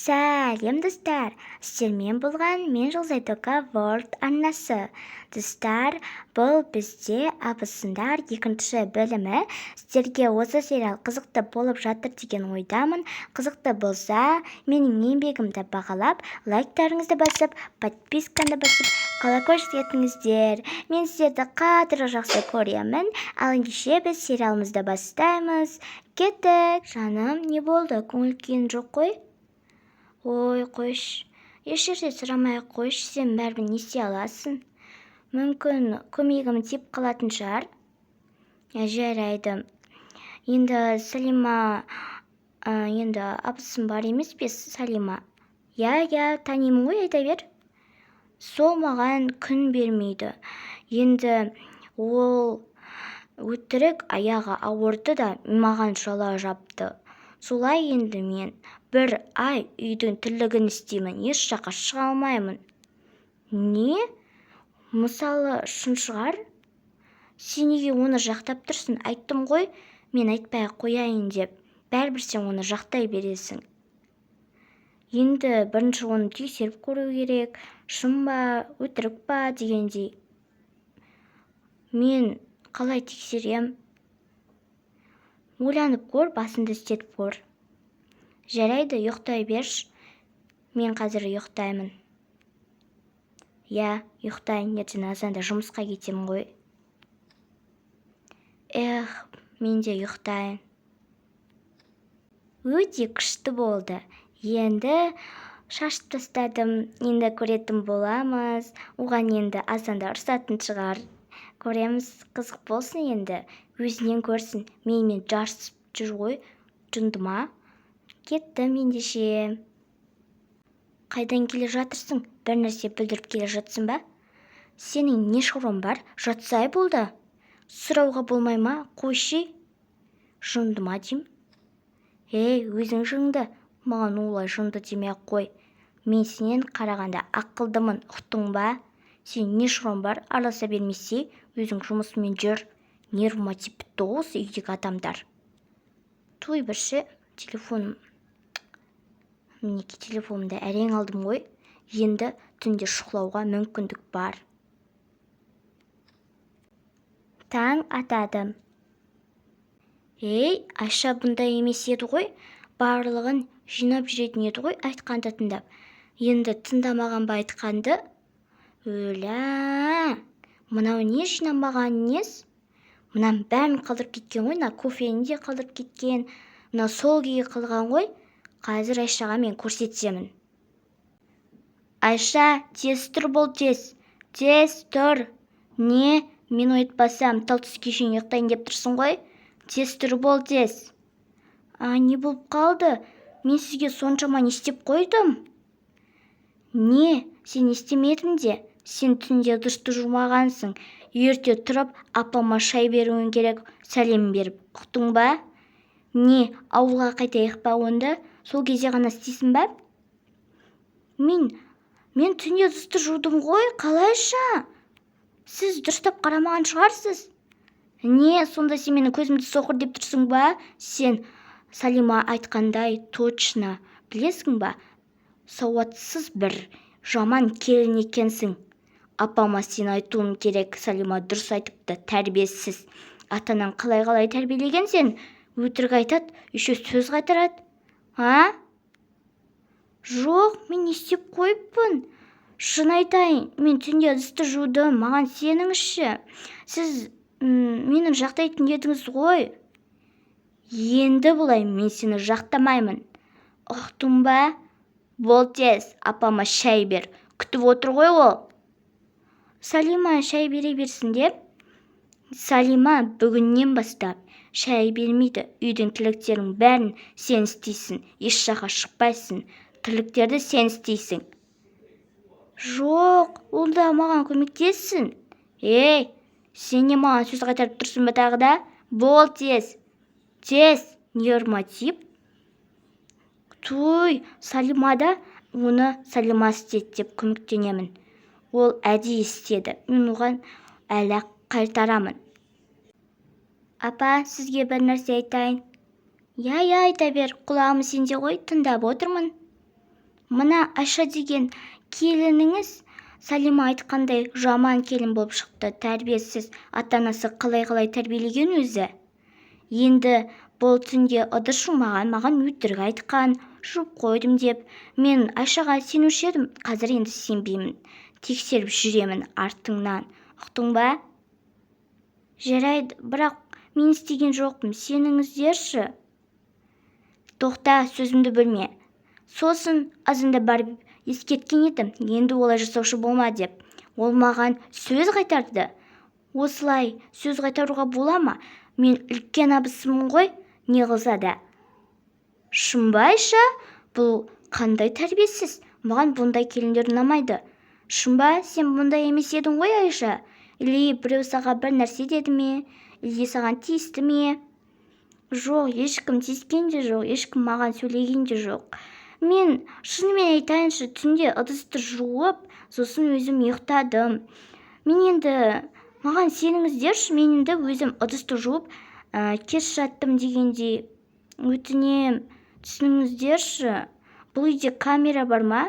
Сәлем достар, сіздермен болған мен Жылзайтока World арнасы. Достар, бұл бізде абысындар екінші бөлімі. Сіздерге осы сериал қызықты болып жатыр деген ойдамын. Қызықты болса, менің еңбегімді бағалап, лайктарыңызды басып, подписканы басып, колокольчик етіңіздер. Мен сіздерді қатыры жақсы көремін. Ал ендеше біз сериалымызды бастаймыз. Кеттік. Жаным, не болды? Көңіл күйің жоқ қой? Ой, қойш, ешжерде сұрамай-ақ қойш, сен бәрібір не істей аласың. Мүмкін көмегім тиіп қалатын шығар. Жарайды. Енді Салима, енді абысын бар емес пе Салима? Я, танимын ғой, айта бер. Сол маған күн бермейді. Енді ол өтірік аяғы ауырды да маған жала жапты. Солай енді мен бір ай үйдің тірлігін істеймін, еш жаққа шыға алмаймын. Не? Мысалы, шын шығар? Сен неге оны жақтап тұрсың? Айттым ғой, мен айтпай-ақ қояйын деп. Бәрібір сен оны жақтай бересің. Енді бірінші оны тексеріп көру керек. Шын ба, өтірік па дегендей. Мен қалай тексерем? Ойланып көр, басыңды істетіп көр. Жарайды, ұйықтай берш. Мен қазір ұйықтаймын. Ұйықтайын, ертең азанда жұмысқа кетемін ғой. Мен де ұйықтайын. Өте күшті болды. Енді шашып тастадым. Енді көретін боламыз. Оған енді азанда ұрсатын шығар. Көреміз, қызық болсын енді. Өзінен көрсін. Менімен жарысып жүр ғой. Жынды ма? Кеттім ендеше. Қайдан келе жатырсың? Бір нәрсе бүлдіріп келе жатсың ба? Сенің не шаруаң бар? Жатсай болды. Сұрауға болмай ма? Қойшы. Жынды ма дейм? Өзің жынды. Маған олай жынды демей-ақ қой. Мен сенен қарағанда ақылдымын, ұқтың ба? Сен не шаруаң бар? Араласа бермесе, өзің жұмысымен жүр. Нервыма тиіп бітті осы үйдегі адамдар. Той бірші, телефоным. Мінеки телефонымда әрең алдым ғой. Енді түнде шұқылауға мүмкіндік бар. Таң атады. Айша бұндай емес еді ғой. Барлығын жинап жүретін еді ғой, айтқанды тыңдап. Енді тыңдамаған ба айтқанды? Өлә! Мынау не жинамаған нес? Мұнан бәрін қалдырып кеткен ғой, кофені де қалдырып кеткен. Мына сол күйі қалған ғой. Қазір Айшаға мен көрсетемін. Айша, тез тұр бол, тез. Тез тұр. Не? Мен оятпасам, тал түске шейін ұйықтайын деп тұрсың ғой? Тез тұр бол, тез. Не болып қалды? Мен сізге соншама не істеп қойдым? Не? Сен істемедің де. Сен түнде дұрысты жумағансың. Ерте тұрып, апама шай беруің керек, сәлем беріп. Ұқтың ба? Не? Ауылға қайтайық па онда? Сол кезде ғана істейсің ба? Мен түнде дұрысты жудым ғой, қалайша? Сіз дұрыстап қарамаған шығарсыз. Не, сонда сен мені көзімді соқыр деп тұрсың ба? Сен Салима айтқандай точно білесің ба? Сауатсыз бір жаман келін екенсің. Апама сен айтуым керек, Салима дұрыс айтыпты, тәрбиесіз. Атаның қалай тәрбиелеген сен? Өтірік айтады, еще сөз қайтарады. Жоқ, мен не істеп қойыппын? Шын айтайын, мен түнде ыдысты жудым, маған сеніңізші. Сіз менің жақтайтын едіңіз ғой. Енді бұлай мен сені жақтамаймын. Ұқтың ба? Бол тез, апама шай бер. Күтіп отыр ғой ол. Салима шай бере берсін деп. Салима бүгіннен бастап шай бермейді. Үйдің тірліктерін бәрін сен істейсің. Еш жаққа шықпайсың. Тірліктерді сен істейсің. Жоқ, ол да маған көмектессін. Сен не маған сөз қайтарып тұрсың ба тағы да? Бол тез. Тез, нервма-тип. Той, Салима да оны Салима істеді деп көмектенемін. Ол әдейі істеді. Мен оған әлі қайтарамын. Апа, сізге бір нәрсе айтайын. Айта бер, құлағым сенде ғой, тыңдап отырмын. мына Айша деген келініңіз Салима айтқандай жаман келін болып шықты, тәрбиесіз. Ата-анасы қалай тәрбиелеген өзі. Енді бұл түнде ыдыс маған өтірік айтқан, жуып қойдым деп. Мен Айшаға сенуші едім, қазір енді сенбеймін. Тексеріп жүремін артыңнан. Ұқтың ба? Жарайды, бірақ мен істеген жоқпын, сеніңіздерші. Тоқта, сөзімді бөлме. Сосын азында барып ескерткен едім, енді олай жасаушы болма деп. Ол маған сөз қайтарды. Осылай сөз қайтаруға бола ма? Мен үлкен абысымын ғой, не қылса да. Шын ба, Айша? Бұл қандай тәрбиесіз? Маған бұндай келіндер ұнамайды. Шын ба, сен бұндай емес едің ғой, Айша? Или біреу саған бір нәрсе деді ме? Или саған тиісті ме? Жоқ, ешкім тиіскен де жоқ, ешкім маған сөйлеген де жоқ. Мен шынымен айтайыншы, түнде ыдысты жуып, сосын өзім ұйықтадым. Маған сеніңіздерші, мен енді өзім ыдысты жуып, кеш жаттым дегенде. Өтінем, түсініңіздерші. Бұл үйде камера бар ма?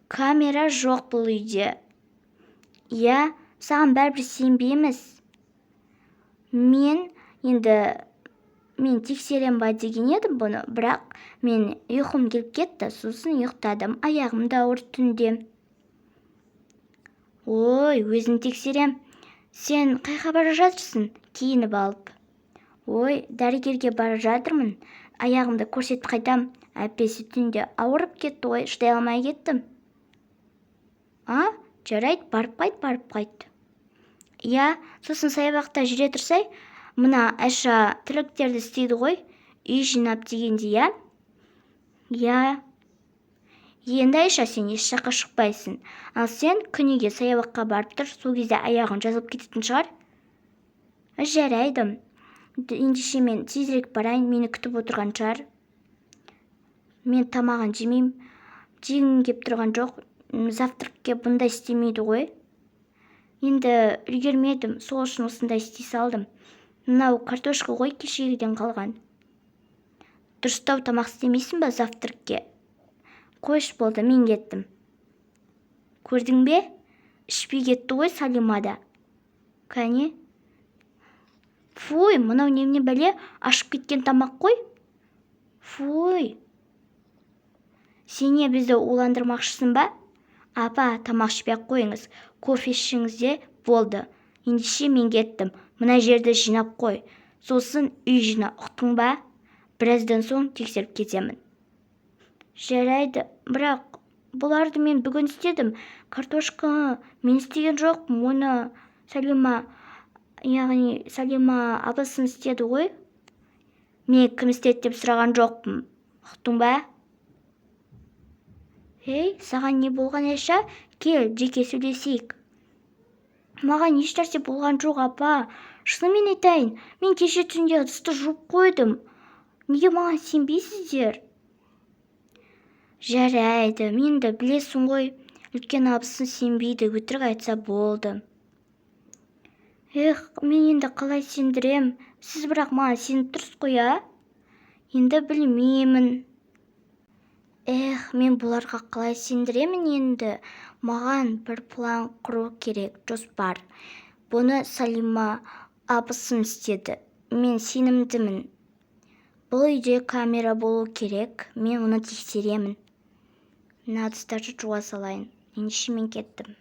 Камера жоқ бұл үйде. Иә, саған бәрібір сенбейміз. Мен тексерем ба деген едім бұны, бірақ мен ұйқым келіп кетті, сосын ұйықтадым, аяғым да ауыр түнде. Ой, өзін тексерем. Сен қайға бара жатырсың? Киініп алып. Ой, дәрігерге бара жатырмын. Аяғымды көрсетіп қайтам. Әпесі түнде ауырып кетті, ой, шыдай алмай кеттім. Жарайды, барып қайт. Иә, сосын саябақта жүре тұрсай, мына Айша тірліктерді істейді ғой, үй жинап дегенде, иә? Иә. Енді Айша, сен еш жаққа шықпайсың. Ал сен күніге саябаққа барып тұр, сол кезде аяғың жазылып кететін шығар. Жарайды. Ендеше мен тезірек барайын, мені күтіп отырған шығар. Мен тамағын жемеймін, жегім кеп тұрған жоқ. Завтракке бұндай істемейді ғой. Енді үлгермедім, сол үшін осындай істей салдым. Мынау картошка ғой, кешегіден қалған. Дұрыстау тамақ істемейсің ба завтракке? Қойш, болды, мен кеттім. Көрдің бе? Ішпей кетті ғой Салимада. Кәне? Фуй, мынау немене бәле, ашып кеткен тамақ қой. Фуй. Сен не бізді уландырмақшысың ба? Апа, тамақ ішпей қойыңыз, кофе ішіңізде болды. Ендеше мен кеттім, мына жерді жинап қой. Сосын үй жина, ұқтың ба? Біраздан соң тексеріп кетемін. Жарайды, бірақ бұларды мен бүгін істедім. Картошка мен істеген жоқпын, оны Салима абысын істеді ғой. Мен кім істеді деп сұраған жоқпын. Ұқтың ба? Саған не болған, Айша? Кел, жеке сөйлесейік. Маған ешнәрсе болған жоқ, апа. Шынымен айтайын, мен кеше түнде ыдысты жуып қойдым. Неге маған сенбейсіздер? Жарайды, менді білесің ғой, үлкен абысын сенбейді, өтірік айтса болды. Мен енді қалай сендірем? Сіз бірақ маған сеніп тұрсыз ғой, а? Енді білмеймін. Мен бұларға қалай сендіремін енді? Маған бір план құру керек, жоспар. Бұны Салима абысын істеді. Мен сенімдімін. Бұл үйде камера болу керек, мен оны тексеремін. Мына ыдыстарды жуа салайын. Ендеше мен кеттім.